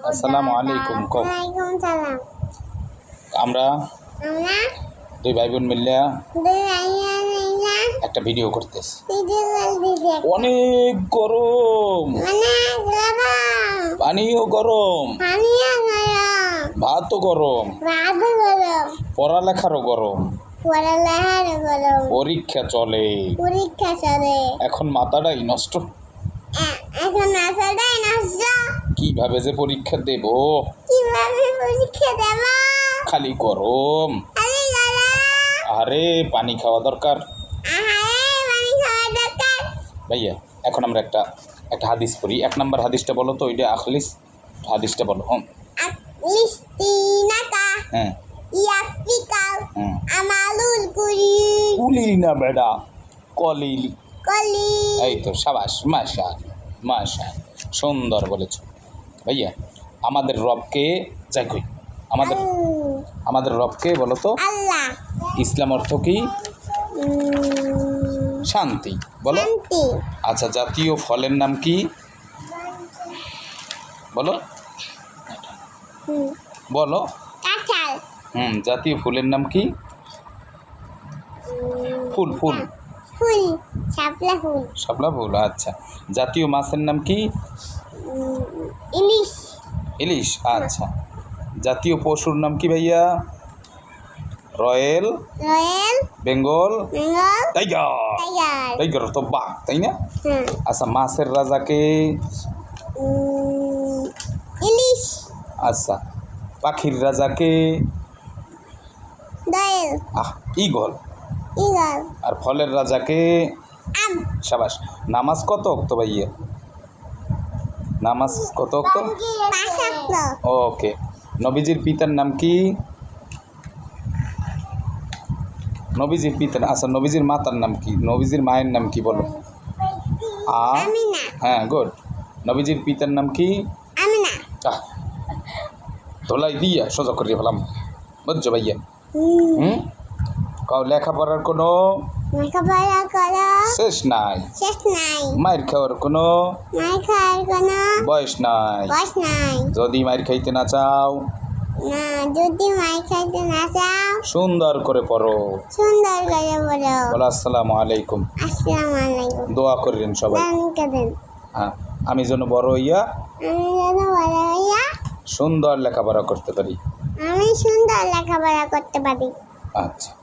আসসালামু আলাইকুম। ওয়ালাইকুম সালাম। আমরা আমরা দুই ভাই বোন মিলে দুই ভাইয়া মিলে একটা ভিডিও করতেছি। ভিডিও করতেছি। অনেক গরম, অনেক গরম, পানিও গরম, পানিও গরম, ভাতও গরম, ভাতও গরম, পড়ালেখারও গরম, পড়ালেখারও গরম, পরীক্ষা চলে, পরীক্ষা চলে। এখন মাথাটাই নষ্ট। এখন মাথাটাই নষ্ট। কিভাবে যে পরীক্ষা দেব, কিভাবে পরীক্ষা দেব? খালি গরম। খালি গরম। আরে পানি খাওয়া দরকার আহারে পানি খাওয়া দরকার। ভাইয়া। এখন আমরা একটা হাদিস পড়ি। 1 নম্বর হাদিসটা বলো তো, ওইটা আখলিস হাদিসটা বলো। লিস্তিনাকা হ্যাঁ ইয়াফিকাল হুম। আমালুল কুলি কুলি না বেড়া, কলিল। কলি। এই তো সাবাস, মাশা মাশা, সুন্দর বলেছ ভাইয়া। আমাদের রবকে যাই কই, আমাদের রবকে বলো তো। আল্লাহ। ইসলাম অর্থ কি? শান্তি বলো। শান্তি। আচ্ছা, জাতীয় ফলের নাম কি বলো বলো। কাঁঠাল। জাতীয় ফুলের নাম কি? ফুল ফুল ফুল শাপলা ফুল। শাপলা ফুল। আচ্ছা, জাতীয় মাছের নাম কি? ইলিশ। ইলিশ। আচ্ছা, জাতীয় পশুর নাম কি ভাইয়া? Royal royal Bengal Bengal tiger. Tiger. Tiger তো বাঘ, তাই না? আচ্ছা, মাছের রাজাকে? ইলিশ। আচ্ছা, পাখির রাজাকে? দোয়েল। ঈগল। ঈগল। আর ফলের রাজাকে? আম। সাবাস। নামাজ কত ওয়াক্ত ভাইয়া? নামাজ কত ওয়াক্ত? 5 ওয়াক্ত। ওকে। নবীজির পিতার নাম কি? নবীজির পিতার, আচ্ছা নবীজির মাতার নাম কি? নবীজির মায়ের নাম কি বলো? আমিনা। হ্যাঁ, গুড। নবীজির পিতার নাম কি? আমিনা। ধোলাই দিয়া সোজা করিয়ে ফেলাম, বুঝছো ভাইয়া? কাউ লেখাপড়ার কোনো লেখাপড়া করো শেষ নাই, শেষ নাই। মায়ের খাওয়ার কোনো মার খাওয়ার কোনো বয়স নাই। বয়স নাই। যদি মায়ের খাইতে না চাও, না যদি মার খাইতে না চাও, সুন্দর করে পড়ো। সুন্দর করে বলো। বলো আসসালামু আলাইকুম। আসসালামু আলাইকুম। দোয়া করিলেন সবাই। দান করেন। হ্যাঁ, আমি যেন বড় হইয়া আমি যেন বড় হইয়া সুন্দর লেখাপড়া করতে পারি। আমি সুন্দর লেখাপড়া করতে পারি। আচ্ছা।